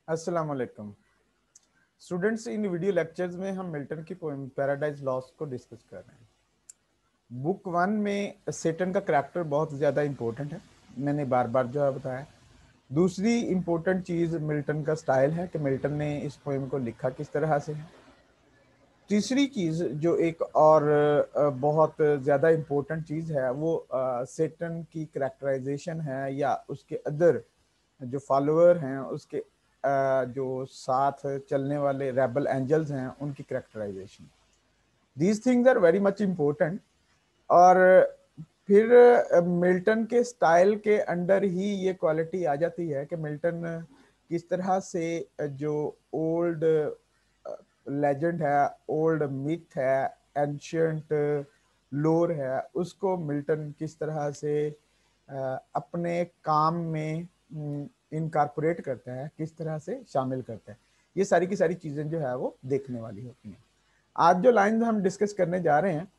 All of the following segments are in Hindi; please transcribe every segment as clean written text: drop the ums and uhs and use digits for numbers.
अस्सलाम वालेकुम स्टूडेंट्स। इन वीडियो लेक्चर्स में हम मिल्टन की पोएम पैराडाइज लॉस्ट को डिस्कस कर रहे हैं। बुक वन में सेटन का करैक्टर बहुत ज़्यादा इम्पोर्टेंट है, मैंने बार बार जो है बताया। दूसरी इम्पोर्टेंट चीज़ मिल्टन का स्टाइल है कि मिल्टन ने इस पोएम को लिखा किस तरह से है। तीसरी चीज़ जो एक और बहुत ज़्यादा इम्पोर्टेंट चीज़ है वो सेटन की करैक्टराइजेशन है, या उसके अदर जो फॉलोअर हैं उसके जो साथ चलने वाले रेबल एंजल्स हैं उनकी characterisation. These things are very much important. और फिर मिल्टन के स्टाइल के अंडर ही ये क्वालिटी आ जाती है कि मिल्टन किस तरह से जो ओल्ड लेजेंड है, ओल्ड मिथ है, एंशियंट लोर है, उसको मिल्टन किस तरह से अपने काम में इनकारपोरेट करता है, किस तरह से शामिल करता है। ये सारी की सारी चीज़ें जो है वो देखने वाली होती हैं। आज जो लाइन हम डिस्कस करने जा रहे हैं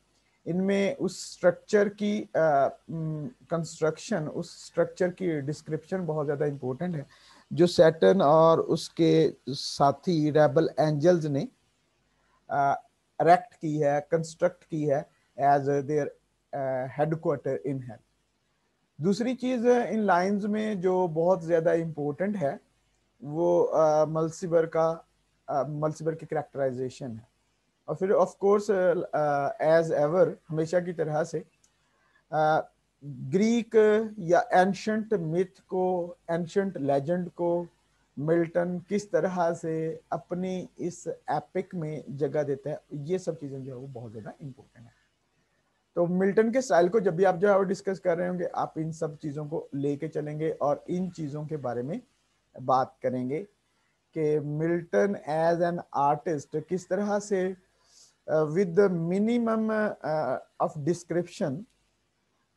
इनमें उस स्ट्रक्चर की कंस्ट्रक्शन, उस स्ट्रक्चर की डिस्क्रिप्शन बहुत ज़्यादा इम्पोर्टेंट है जो सैटर्न और उसके साथी रेबल एंजल्स ने एरेक्ट की है, कंस्ट्रक्ट की है as their headquarter in hell. दूसरी चीज़ इन लाइंस में जो बहुत ज़्यादा इम्पोर्टेंट है वो मल्सीबर की करैक्टराइजेशन है। और फिर ऑफ कोर्स एज एवर हमेशा की तरह से ग्रीक या एंशंट मिथ को, एंशंट लेजेंड को मिल्टन किस तरह से अपनी इस एपिक में जगह देता है, ये सब चीज़ें जो है वो बहुत ज़्यादा इंपॉर्टेंट है। तो मिल्टन के स्टाइल को जब भी आप जो है वो डिस्कस कर रहे होंगे आप इन सब चीज़ों को लेके चलेंगे और इन चीज़ों के बारे में बात करेंगे कि मिल्टन एज एन आर्टिस्ट किस तरह से with minimum of description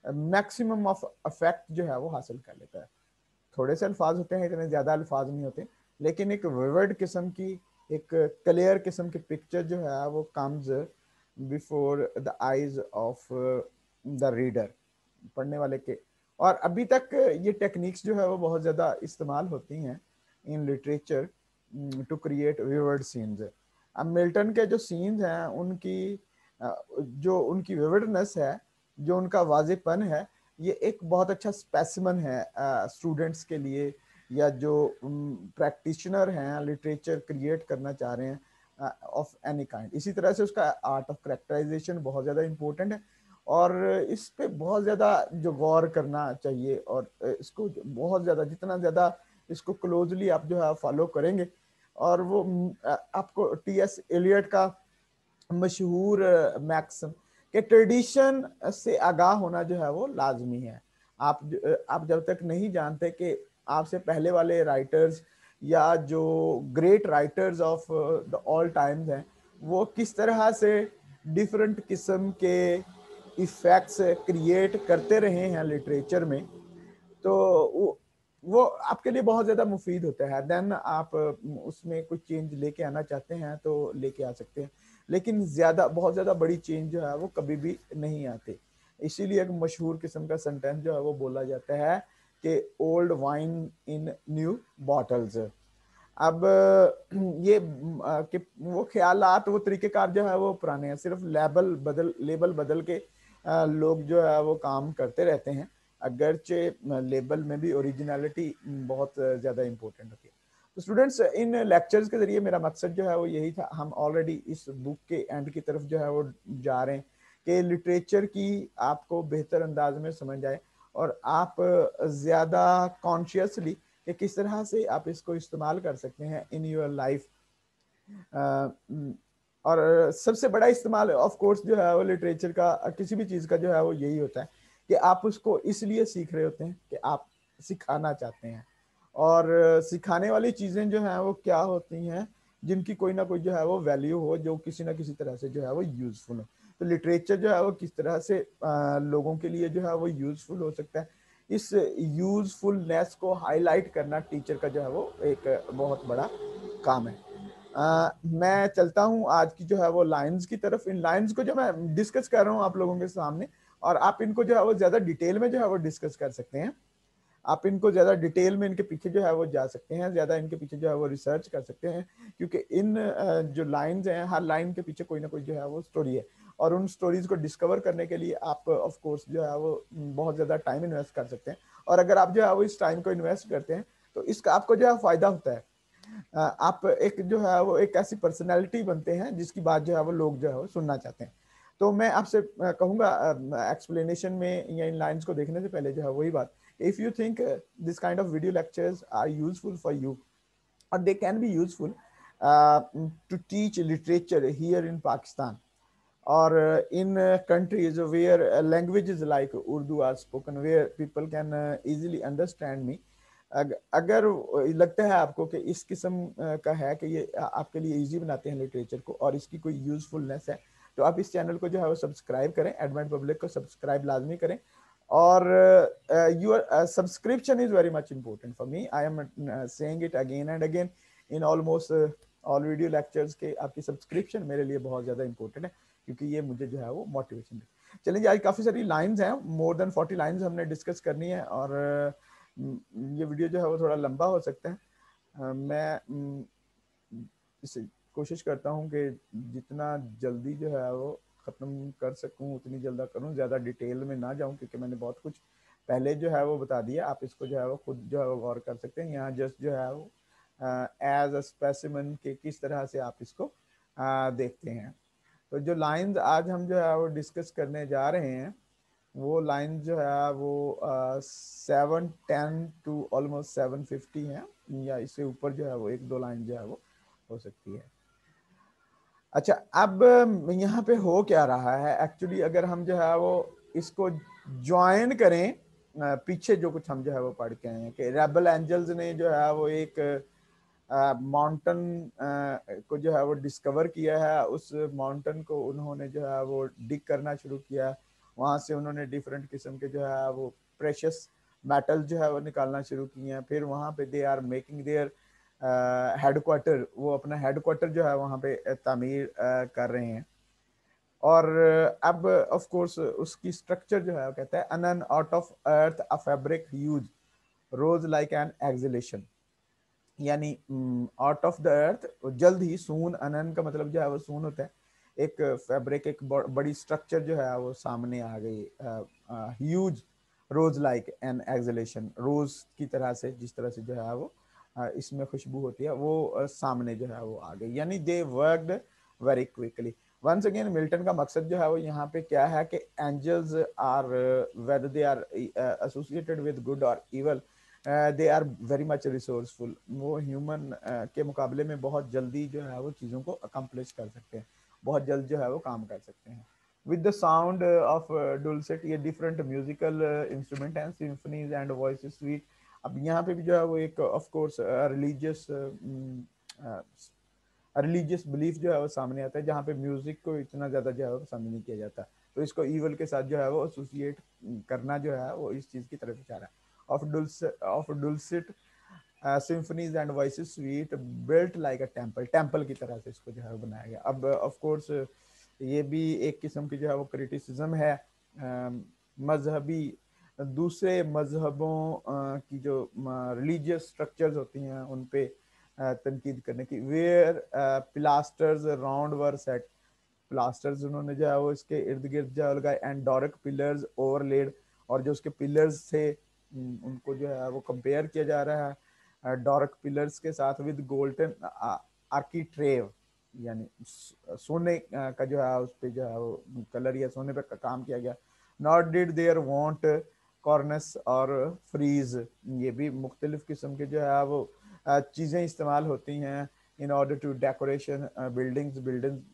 maximum of effect जो है वो हासिल कर लेता है। थोड़े से अल्फाज होते हैं, इतने ज़्यादा अल्फाज नहीं होते, लेकिन एक विविड किस्म की, एक क्लियर किस्म की पिक्चर जो है वो comes before the eyes of the reader, पढ़ने वाले के। और अभी तक ये टेक्निक्स जो है वो बहुत ज़्यादा इस्तेमाल होती हैं in literature to create vivid scenes. अब मिल्टन के जो सीन्स हैं उनकी जो उनकी विविडनेस है, जो उनका वाज़ेपन है, ये एक बहुत अच्छा स्पेसिमन है स्टूडेंट्स के लिए, या जो प्रैक्टिशनर हैं, लिटरेचर क्रिएट करना चाह रहे हैं ऑफ एनी काइंड। इसी तरह से उसका आर्ट ऑफ करेक्टराइजेशन बहुत ज़्यादा इम्पोर्टेंट है और इस पे बहुत ज़्यादा जो गौर करना चाहिए, और इसको बहुत ज़्यादा, जितना ज़्यादा इसको क्लोजली आप जो है फॉलो करेंगे, और वो आपको टी.एस. एलियट का मशहूर मैक्सिम कि ट्रेडिशन से आगाह होना जो है वो लाजमी है। आप जब तक नहीं जानते कि आपसे पहले वाले राइटर्स या जो great writers of the all times हैं वो किस तरह से डिफरेंट किस्म के इफेक्ट्स क्रिएट करते रहे हैं लिटरेचर में, तो वो आपके लिए बहुत ज़्यादा मुफीद होता है। देन आप उसमें कुछ चेंज लेके आना चाहते हैं तो लेके आ सकते हैं, लेकिन ज़्यादा, बहुत ज़्यादा बड़ी चेंज जो है वो कभी भी नहीं आते। इसीलिए एक मशहूर किस्म का सेंटेंस जो है वो बोला जाता है कि old wine in new bottles. अब ये कि वो ख्यालात, वो तरीक़ेकार जो है वो पुराने हैं, सिर्फ लेबल बदल के लोग जो है वो काम करते रहते हैं, अगरचे लेबल में भी ओरिजिनलिटी बहुत ज़्यादा इम्पोर्टेंट होती है। तो स्टूडेंट्स, इन लेक्चर्स के ज़रिए मेरा मकसद जो है वो यही था, हम ऑलरेडी इस बुक के एंड की तरफ जो है वो जा रहे हैं कि लिटरेचर की आपको बेहतर अंदाज में समझ आए और आप ज़्यादा कॉन्शियसली कि किस तरह से आप इसको इस्तेमाल कर सकते हैं इन योर लाइफ। और सबसे बड़ा इस्तेमाल ऑफ कोर्स जो है वो लिटरेचर का, किसी भी चीज़ का जो है वो यही होता है कि आप उसको इसलिए सीख रहे होते हैं कि आप सिखाना चाहते हैं, और सिखाने वाली चीज़ें जो हैं वो क्या होती हैं, जिनकी कोई ना कोई जो है वो वैल्यू हो, जो किसी ना किसी तरह से जो है वो यूज़फुल हो। तो लिटरेचर जो है वो किस तरह से लोगों के लिए जो है वो यूज़फुल हो सकता है, इस यूज़फुलनेस को हाईलाइट करना टीचर का जो है वो एक बहुत बड़ा काम है। मैं चलता हूँ आज की जो है वो लाइंस की तरफ। इन लाइंस को जो मैं डिस्कस कर रहा हूँ आप लोगों के सामने, और आप इनको जो है वो ज़्यादा डिटेल में जो है वो डिस्कस कर सकते हैं। आप इनको ज़्यादा डिटेल में इनके पीछे जो है वो जा सकते हैं, ज़्यादा इनके पीछे जो है वो रिसर्च कर सकते हैं, क्योंकि इन जो लाइंस हैं, हर लाइन के पीछे कोई ना कोई जो है वो स्टोरी है, और उन स्टोरीज को डिस्कवर करने के लिए आप ऑफ कोर्स जो है वो बहुत ज़्यादा टाइम इन्वेस्ट कर सकते हैं। और अगर आप जो है वो इस टाइम को इन्वेस्ट करते हैं तो इसका आपको जो है फायदा होता है। आप एक जो है वो एक ऐसी पर्सनैलिटी बनते हैं जिसकी बात जो है वो लोग जो है वो सुनना चाहते हैं। तो मैं आपसे कहूँगा एक्सप्लेनेशन में या इन लाइंस को देखने से पहले जो है वही बात, if you think this kind of video lectures are useful for you, or they can be useful uh, to teach literature here in Pakistan, or in countries where languages like Urdu are spoken, where people can easily understand me, अगर लगता है आपको कि इस किस्म का है कि ये आपके लिए इजी बनाते हैं लिटरेचर को और इसकी कोई यूजफुलनेस है, तो आप इस चैनल को जो है वो सब्सक्राइब करें, एडवांस पब्लिक को सब्सक्राइब लाजमी करें। और your subscription is very much important for me, I am saying it again and again in almost all video lectures के, आपकी सब्सक्रिप्शन मेरे लिए बहुत ज़्यादा इंपॉर्टेंट है, क्योंकि ये मुझे जो है वो मोटिवेशन है। चलिए, आज काफ़ी सारी लाइंस हैं, मोर देन 40 लाइंस हमने डिस्कस करनी है, और ये वीडियो जो है वो थोड़ा लंबा हो सकता है। मैं इसे कोशिश करता हूँ कि जितना जल्दी जो है वो ख़त्म कर सकूँ उतनी जल्दा करूँ, ज़्यादा डिटेल में ना जाऊँ, क्योंकि मैंने बहुत कुछ पहले जो है वो बता दिया। आप इसको जो है वो खुद जो है वो गौर कर सकते हैं। यहाँ जस्ट जो है वो एज अ स्पेसिमन के किस तरह से आप इसको देखते हैं। तो जो लाइंस आज हम जो है वो डिस्कस करने जा रहे हैं, वो लाइन जो है वो 710 टू ऑलमोस्ट 750 है, या इससे ऊपर जो है वो एक दो लाइन जो है वो हो सकती है। अच्छा, अब यहाँ पे हो क्या रहा है एक्चुअली, अगर हम जो है वो इसको ज्वाइन करें पीछे जो कुछ हम जो है वो पढ़ के आए हैं कि रेबल एंजल्स ने जो है वो एक माउंटेन को जो है वो डिस्कवर किया है। उस माउंटेन को उन्होंने जो है वो डिग करना शुरू किया, वहाँ से उन्होंने डिफरेंट किस्म के जो है वो प्रेशियस मेटल जो है वो निकालना शुरू किए हैं। फिर वहाँ पे they are making their headquarter, वो अपना हेडक्वार्टर जो है वहाँ पे तामीर कर रहे हैं। और अब ऑफ कोर्स उसकी स्ट्रक्चर जो है वो कहता है anon out of earth a fabric huge rose like an exhalation, यानी आउट ऑफ द अर्थ, जल्द ही, सून, अनन का मतलब जो है वो सून होता है, एक फैब्रिक, एक बड़ी स्ट्रक्चर जो है वो सामने आ गई, huge rose like an exhalation, rose की तरह से, जिस तरह से जो है वो इसमें खुशबू होती है, वो सामने जो है वो आ गई, यानी they worked very quickly. Once again Milton का मकसद जो है वो यहाँ पे क्या है कि angels are whether they are associated with good और evil, they are very much resourceful. वो ह्यूमन के मुकाबले में बहुत जल्दी जो है वो चीज़ों को अकम्प्लिश कर सकते हैं, बहुत जल्द जो है वो काम कर सकते हैं। विद द साउंड ऑफ डुलसेट, ये डिफरेंट म्यूजिकल इंस्ट्रूमेंट हैं, सिम्फनीज एंड वॉइस स्वीट। अब यहाँ पे भी जो है वो एक ऑफ कोर्स रिलीजियस बिलीफ जो है वो सामने आता है, जहाँ पे म्यूजिक को इतना ज़्यादा जो है वो पसंद नहीं किया जाता, तो इसको ईवल के साथ जो है वो एसोसिएट करना जो है वो इस चीज़ की तरफ इशारा है। Of dulcet symphonies and voices sweet built like a temple, temple की तरह से इसको जो है बनाया गया। अब ऑफ कोर्स ये भी एक किस्म की जो है वो क्रिटिसिज्म है मजहबी, दूसरे मजहबों की जो रिलीजियस स्ट्रक्चर्स होती हैं उन पे तनकीद करने की। Where pilasters round were set, pilasters उन्होंने जो है वो इसके इर्द गिर्द जो लगाए, एंड डॉरिक पिलर्स ओवरलेड, और जो उसके पिलर्स थे उनको जो है वो कंपेयर किया जा रहा है डॉरिक पिलर्स के साथ विद गोल्डन आर्कीट्रेव, यानी सोने का जो है उस पर जो है वो कलर या सोने पे काम किया गया। Not did there want cornice और फ्रीज, ये भी मुख्तलिफ किस्म के जो है वो चीज़ें इस्तेमाल होती हैं in order to decoration buildings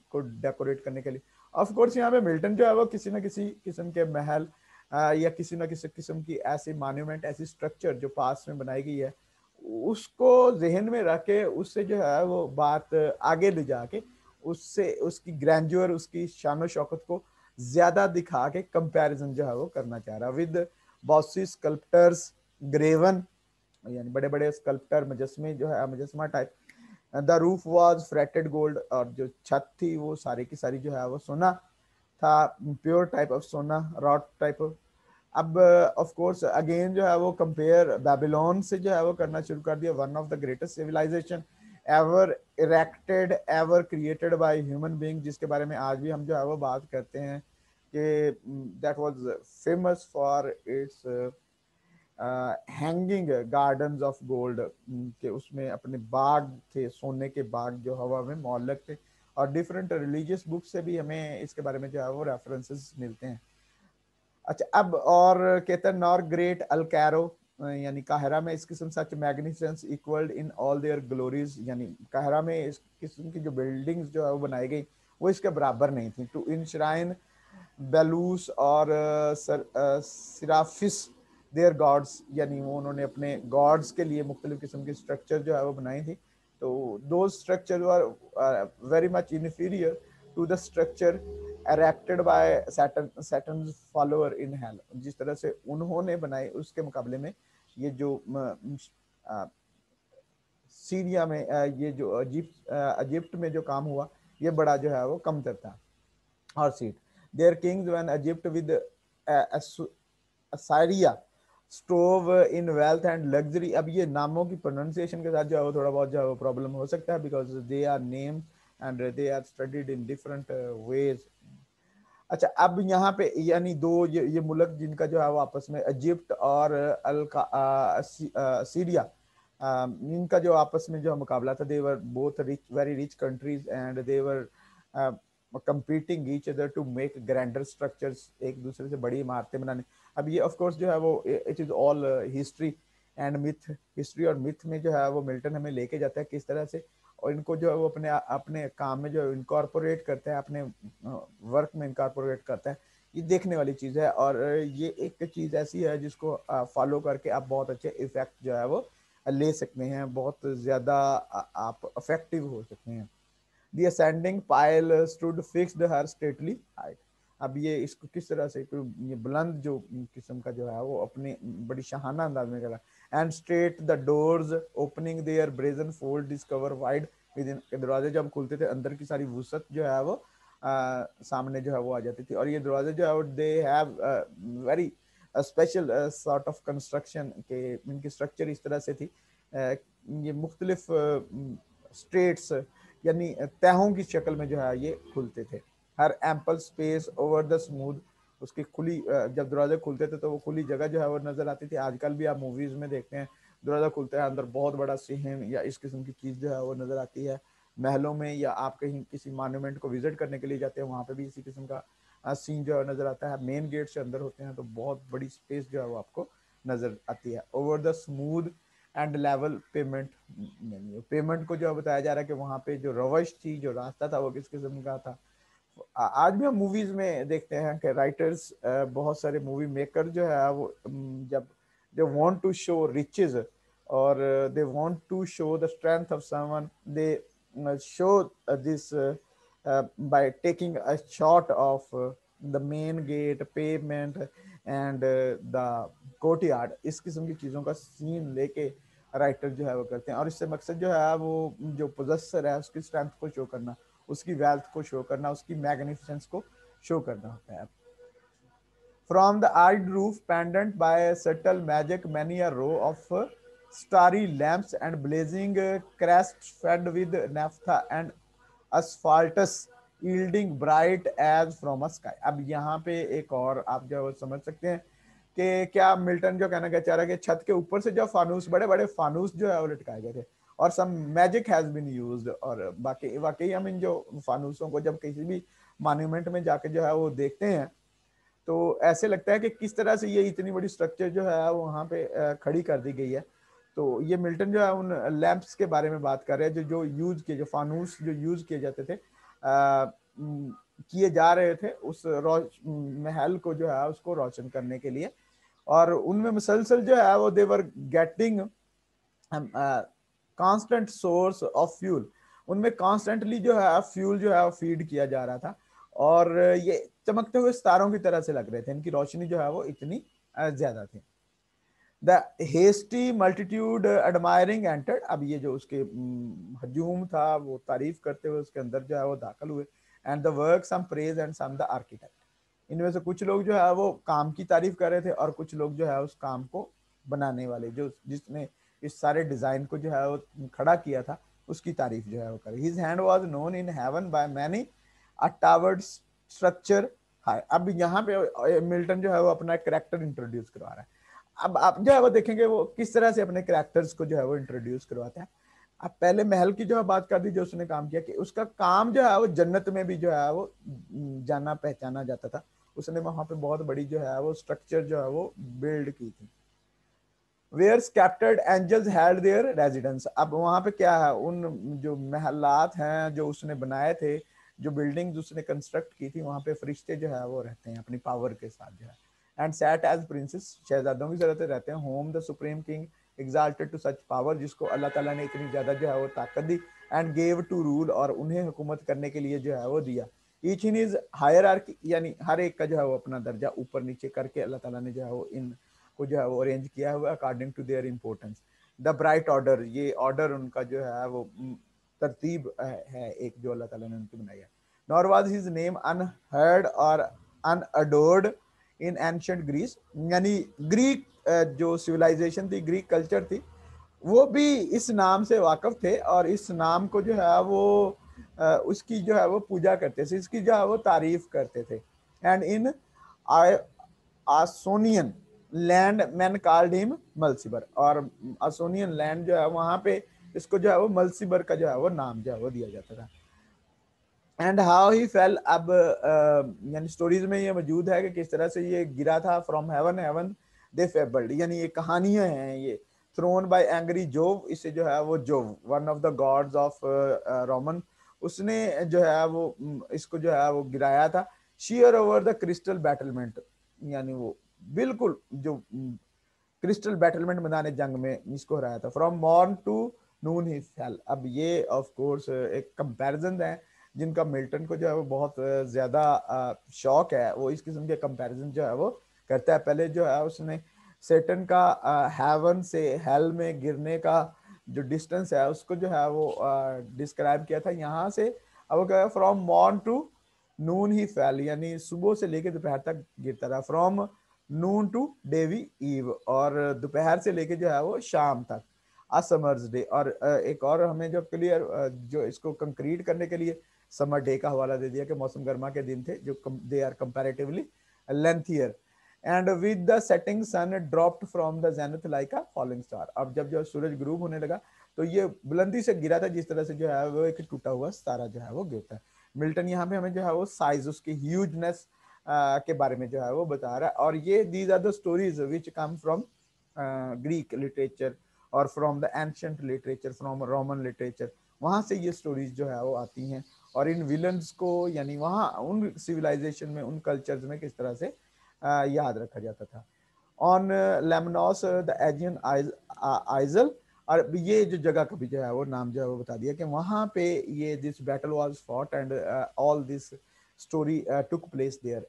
को डेकोरेट करने के लिए। ऑफ कोर्स यहाँ पे मिल्टन जो है वो किसी न किसी किस्म के महल या किसी न किसी किस्म की ऐसी मॉन्यूमेंट, ऐसी स्ट्रक्चर जो पास में बनाई गई है, उसको जहन में रख के उससे जो है वो बात आगे ले जाके उससे उसकी ग्रैंड्योर, उसकी शान शौकत को ज्यादा दिखा के कंपैरिजन जो है वो करना चाह रहा है विद बॉसी स्कल्प्टर्स ग्रेवन, यानी बड़े बड़े स्कल्प्टर मुजस्मे जो है मुजस्मा type. The roof was fretted gold, और जो छत थी वो सारी की सारी जो है वो सोना था, प्योर टाइप ऑफ सोना, रॉट टाइप ऑफ अब ऑफ कोर्स अगेन जो है वो कंपेयर बेबीलोन से जो है वो करना शुरू कर दिया, one of the greatest civilization ever erected ever created by human being, जिसके बारे में आज भी हम जो है वो बात करते हैं कि that was famous for its hanging gardens of gold, के उसमें अपने बाग थे, सोने के बाग जो हवा में मौलक थे, और डिफरेंट रिलीजियस बुक से भी हमें इसके बारे में जो है वो रेफरेंसेस मिलते हैं। अच्छा, अब और कहते हैं नॉर ग्रेट अल कैरो, यानी काहिरा में इस किस्म such magnificence equalled in all their glories, यानी काहिरा में इस किस्म की जो बिल्डिंग्स जो है वो बनाई गई वो इसके बराबर नहीं थी। टू इंश्राइन बेलूस और सिराफिस देयर गॉड्स, यानी वो उन्होंने अपने गॉड्स के लिए मुख्तलिफ किस्म की स्ट्रक्चर जो है वो बनाई थी। तो दो structure are very much inferior to the structure erected by Saturn's follower in hell, जिस तरह से उन्होंने बनाए उसके मुकाबले में ये जो सीरिया में ये जो इजिप्ट में जो काम हुआ ये बड़ा जो है वो कमतर था। और seat their kings when Egypt with Assyria strove in wealth and luxury. अब ये नामों की प्रोनाउंसिएशन के साथ जो है वो थोड़ा बहुत जो है वो प्रॉब्लम हो सकता है, because they are names and they are studied in different ways. अच्छा, अब यहाँ पे यानी दो ये मुल्क जिनका जो है वो आपस में इजिप्ट और सीरिया, इनका जो आपस में जो मुकाबला था, they were both rich, very rich countries, and they were competing each other to make grander structures, एक दूसरे से बड़ी इमारतें बनाने। अब ये ऑफ कोर्स जो है वो it is all history and myth, history और मिथ में जो है वो मिल्टन हमें लेके जाता है किस तरह से, और इनको जो है वो अपने अपने काम में जो इनकॉर्पोरेट करते हैं, अपने वर्क में इनकॉर्पोरेट करते हैं। ये देखने वाली चीज़ है, और ये एक चीज़ ऐसी है जिसको फॉलो करके आप बहुत अच्छे इफेक्ट जो है वो ले सकते हैं, बहुत ज़्यादा आप इफेक्टिव हो सकते हैं। The ascending pile stood fixed her stately height। अब ये इसको किस तरह से ये बुलंद जो किस्म का जो है वो अपने बड़ी शाहाना अंदाज में करा। And straight the doors opening there brazen fold discover wide with in, दरवाजे जब खुलते थे अंदर की सारी वसत जो है वो सामने जो है वो आ जाती थी। और ये दरवाजे जो है वो they have very special sort of construction के, इनकी स्ट्रक्चर इस तरह से थी ये मुख्तलिफ स्ट्रेट्स यानी तहों की शक्ल में जो है ये खुलते थे। Her ample space over the smooth, उसकी खुली जब दरवाजे खुलते थे तो वो खुली जगह जो है वो नजर आती थी। आजकल भी आप मूवीज में देखते हैं दरवाजा खुलता है, अंदर बहुत बड़ा सिहन या इस किस्म की चीज जो है वो नजर आती है। महलों में या आप कहीं किसी मॉन्यूमेंट को विजिट करने के लिए जाते हैं वहां पे भी इसी किस्म का सीन जो है नजर आता है। मेन गेट से अंदर होते हैं तो बहुत बड़ी स्पेस जो है वो आपको नजर आती है। Over the smooth and level payment menu, payment को जो बताया जा रहा है कि वहाँ पे जो रवश थी, जो रास्ता था वो किस किस्म का था। आज भी हम मूवीज में देखते हैं कि राइटर्स बहुत सारे मूवी मेकर जो है वो जब they want to show riches और they want to show the strength of someone, they show this by taking a shot of the main gate, pavement and the courtyard, इस किस्म की चीज़ों का सीन लेके राइटर जो है वो करते हैं। और इससे मकसद जो है वो जो पोजेसर है उसकी स्ट्रेंथ को शो करना, उसकी वेल्थ को शो करना, उसकी मैग्निफिसेंस को शो करना होता है। From the arched roof, pendant by subtle magic, many a row of starry lamps and blazing crests fed with naphtha and asphaltus, yielding bright as from a sky। अब यहाँ पे एक और आप जो समझ सकते हैं कि क्या मिल्टन जो कहना चाह रहा है कि छत के ऊपर से जो फानूस, बड़े बड़े फानूस जो है वो लटकाए गए थे और some magic has been used. और बाकी वाकई हम इन जो फानूसों को जब किसी भी मॉन्यूमेंट में जाके जो है वो देखते हैं तो ऐसे लगता है कि किस तरह से ये इतनी बड़ी स्ट्रक्चर जो है वहाँ पे खड़ी कर दी गई है। तो ये मिल्टन जो है उन लैंप्स के बारे में बात कर रहे हैं जो जो यूज किए, जो फानूस जो यूज किए जाते थे, किए जा रहे थे उस महल को जो है उसको रोशन करने के लिए। और उनमें मुसलसल जो है वो they were getting constant source of fuel, उनमें कॉन्स्टेंटली जो है फ्यूल जो है फीड किया जा रहा था और ये चमकते हुए सितारों की तरह से लग रहे थे, इनकी रोशनी जो है वो इतनी ज्यादा थी। The hasty multitude admiring entered, अब ये जो उसके हजूम था वो तारीफ करते हुए उसके अंदर जो है वो दाखिल हुए। And the work some praise and some the architect, इनमें से कुछ लोग जो है वो काम की तारीफ कर रहे थे और कुछ लोग जो है उस काम को बनाने वाले, जो जिसने इस सारे डिजाइन को जो है वो खड़ा किया था, उसकी तारीफ जो है वो करे। His hand was known in heaven by many, a toward structure high. अब यहाँ पे मिल्टन जो है वो अपना कैरेक्टर इंट्रोड्यूस करवा रहा है। अब आप जो है वो देखेंगे वो किस तरह से अपने कैरेक्टर्स को जो है वो इंट्रोड्यूस करवाता है। अब पहले महल की जो है बात कर दी, जो उसने काम किया कि उसका काम जो है वो जन्नत में भी जो है वो जाना पहचाना जाता था। उसने वहां पे बहुत बड़ी जो है वो स्ट्रक्चर जो है वो बिल्ड की थी। Where sceptred angels had their residence. अब वहां पे क्या है, उन जो महलात हैं जो उसने बनाए थे, जो बिल्डिंग्स उसने कंस्ट्रक्ट की थी, वहां पे फरिश्ते जो है वो रहते हैं अपनी पावर के साथ जो है। एंड सैट एज प्रिंसेस, शहजादों की जरूरत रहते हैं। Whom the supreme king exalted to such power, जिसको अल्लाह ताला ने इतनी ज्यादा जो है वो ताकत दी। एंड गेव टू रूल, और उन्हें हुकूमत करने के लिए जो है वो दिया। ईच इन इज हायरार्की, यानी हर एक का जो है वो अपना दर्जा ऊपर नीचे करके अल्लाह ताला ने जो है वो इन को जो है वो अरेंज किया हुआ according to their importance. The bright order, ये ऑर्डर उनका जो है वो तरतीब है एक जो अल्लाह ताला ने उनकी बनाई है। Nor was his name unheard और अनअडोर्ड इन एंशिएंट ग्रीस, यानी ग्रीक जो सिविलाइजेशन थी, ग्रीक कल्चर थी, वो भी इस नाम से वाकिफ थे और इस नाम को जो है वो उसकी जो है वो पूजा करते थे, इसकी जो है वो तारीफ करते थे। And in Ausonian land men called him Mulciber, और आसोनियन लैंड जो है वहां पे इसको जो है वो मलसीबर का जो है वो नाम जो है वो दिया जाता था। एंड हाउ ही फेल, अब यानी स्टोरीज में ये मौजूद है कि किस तरह से ये गिरा था। From heaven, haven they fabled, यानी ये कहानियां हैं ये। थ्रोन बाय एंग्री जोव, इसे जो है वो Jove, one of the gods of Roman, उसने जो है वो इसको जो है वो गिराया था। शेयर ओवर द क्रिस्टल बैटलमेंट, यानी वो बिल्कुल जो क्रिस्टल बैटलमेंट मैदान जंग में इसको हराया था। From morn to noon he fell, अब ये ऑफ कोर्स एक कंपैरिजन है जिनका मिल्टन को जो है वो बहुत ज्यादा शौक है। वो इस किस्म के कंपैरिजन जो है वो करता है। पहले जो है उसने सेटन का हेवन से हेल में गिरने का जो डिस्टेंस है उसको जो है वो डिस्क्राइब किया था यहाँ से। अब वो क्या, from morn to noon he fell, यानी सुबह से लेकर दोपहर तक गिरता रहा। From noon to dewy eve, और दोपहर से लेके जो है वो शाम तक आ समर्स डे। और एक और हमें जो क्लियर जो इसको कंक्रीट करने के लिए समर डे का हवाला दे दिया कि मौसम गर्मा के दिन थे जो they are comparatively lengthier. And with the setting sun dropped from the zenith like a falling star, अब जब जो सूरज ग्रूब होने लगा तो ये बुलंदी से गिरा था जिस तरह से जो है वो एक टूटा हुआ तारा जो है वो गिरता है। मिल्टन यहाँ पे हमें जो है वो साइज, उसकी ह्यूजनेस के बारे में जो है वो बता रहा है। और ये these are the stories which come from Greek literature और from the ancient literature, from Roman literature, वहां से ये स्टोरीज जो है वो आती हैं। और इन विलन्स को यानी वहाँ उन सिविलाइजेशन में, उन कल्चर्स में किस तरह से याद रखा जाता था। On Lemnos the Aegean Aizawl, और ये जो जगह का भी जो है वो नाम जो है वो बता दिया कि वहां पे ये this battle was fought and all this story took place there,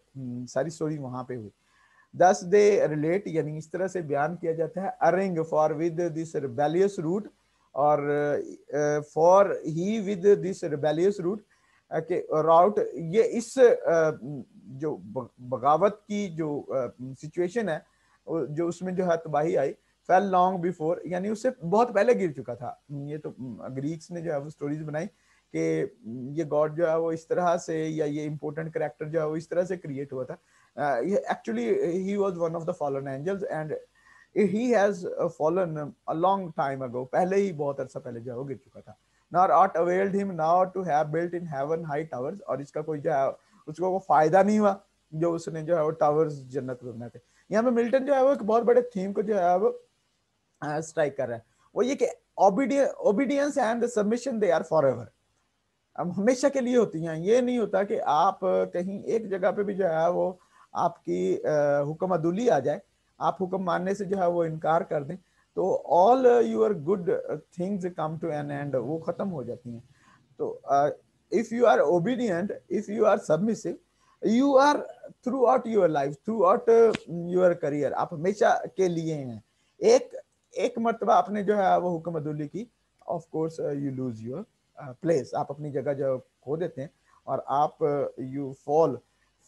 सारी स्टोरी वहां पे हुई। दस दे रिलेट, यानी इस तरह से बयान किया जाता है। Erring for with this rebellious rout, और for he with this rebellious rout के राउट, ये इस जो बगावत की जो सिचुएशन है जो उसमें जो है तबाही आई, फेल लॉन्ग बिफोर, यानी उससे बहुत पहले गिर चुका था। ये तो ग्रीक्स ने जो है वो स्टोरीज बनाई कि ये गॉड जो है वो इस तरह से, या ये इंपॉर्टेंट कैरेक्टर जो है वो इस तरह से क्रिएट हुआ था। Actually he was one of the fallen angels and he has fallen a long time ago, पहले ही बहुत अरसा पहले जो है वो गिर चुका था। Not ought availed him now to have built in heaven high towers, और इसका कोई जो है उसको वो फायदा नहीं हुआ जो उसने जो है वो टावर्स जन्नत में बनाए थे। यहाँ पे मिल्टन जो है वो एक बहुत बड़े थीम को जो है वो स्ट्राइक कर रहा है। वो ये कि obedience and submission they are forever, अब हमेशा के लिए होती हैं। ये नहीं होता कि आप कहीं एक जगह पे भी जो है वो आपकी हुक्म अदुली आ जाए, आप हुक्म मानने से जो है वो इनकार कर दें, तो all your good things come to an end, वो खत्म हो जाती हैं। तो if you are obedient, if you are submissive, you are throughout your life, throughout your career, आप हमेशा के लिए हैं। एक एक मर्तबा आपने जो है वो हुक्म अदुली की, of course you lose your place, आप अपनी जगह जो खो देते हैं और आप you fall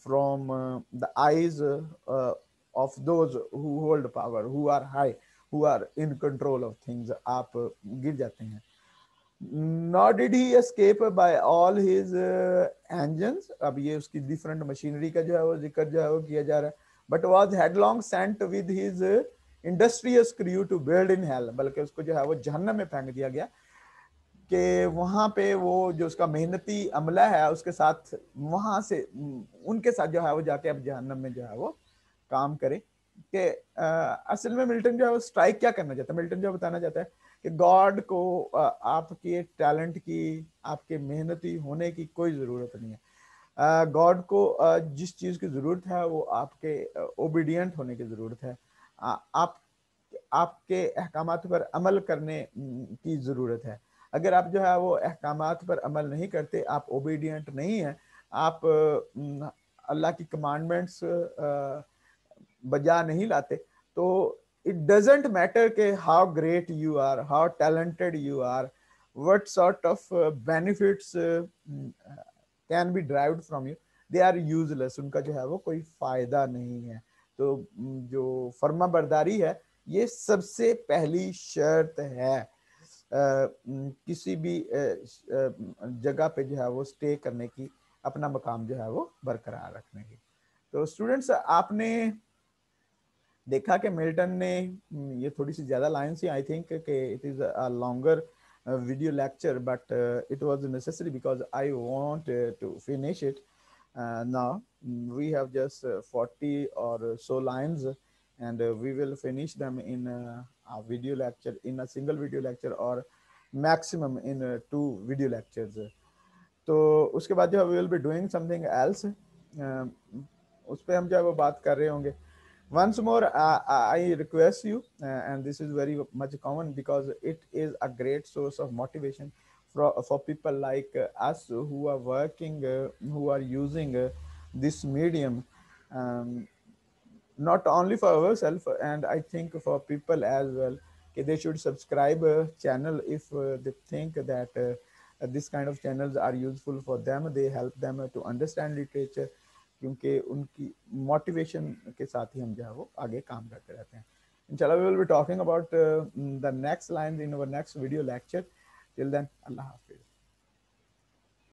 from the eyes of those who hold power, who are high, who are in control of things, आप गिर जाते हैं. Nor did he escape by all his engines. अब ये उसकी different machinery का जो है वो जिक्र जो है वो किया जा रहा है. But was headlong sent with his industrious crew to build in hell. बल्कि उसको जो है वो जहन्नम में फेंक दिया गया कि वहां पे वो जो उसका मेहनती अमला है उसके साथ वहां से उनके साथ जो है वो जाके अब जहन्नम में जो है वो काम करे. कि असल में मिल्टन जो है वो स्ट्राइक क्या करना चाहता है. मिल्टन जो बताना चाहता है कि गॉड को आपके टैलेंट की, आपके मेहनती होने की कोई ज़रूरत नहीं है. गॉड को जिस चीज़ की ज़रूरत है वो आपके ओबीडियंट होने की ज़रूरत है. आप आपके अहकामात पर अमल करने की ज़रूरत है. अगर आप जो है वो अहकामात पर अमल नहीं करते, आप ओबीडियंट नहीं हैं, आप अल्लाह की कमांडमेंट्स बजा नहीं लाते, तो इट डजेंट मैटर के how great you are, how talented you are, what sort of benefits can be derived from you, they are useless. उनका जो है वो कोई फायदा नहीं है. तो जो फर्मा बरदारी है ये सबसे पहली शर्त है किसी भी जगह पे जो है वो स्टे करने की, अपना मकाम जो है वो बरकरार रखने की. तो स्टूडेंट्स आपने देखा कि मिल्टन ने ये थोड़ी सी ज्यादा लाइन्स ही आई थिंक कि it is a longer video lecture, but it was necessary because I want to finish it. Now we have just 40 or so lines, and we will finish them in a video lecture, in a single video lecture, or maximum in 2 video lectures. तो उसके बाद जो we will be doing something else. उस पर हम जो है वो बात कर रहे होंगे. Once more, I request you, and this is very much common because it is a great source of motivation for people like us who are working, who are using this medium, um, not only for ourselves, and I think for people as well. They should subscribe channel if they think that this kind of channels are useful for them. They help them to understand literature, क्योंकि उनकी मोटिवेशन के साथ ही हम जो है वो आगे काम करते रहते हैं. इंशाल्लाह we will be talking about the next lines in our next video lecture. Till then, Allah Hafiz.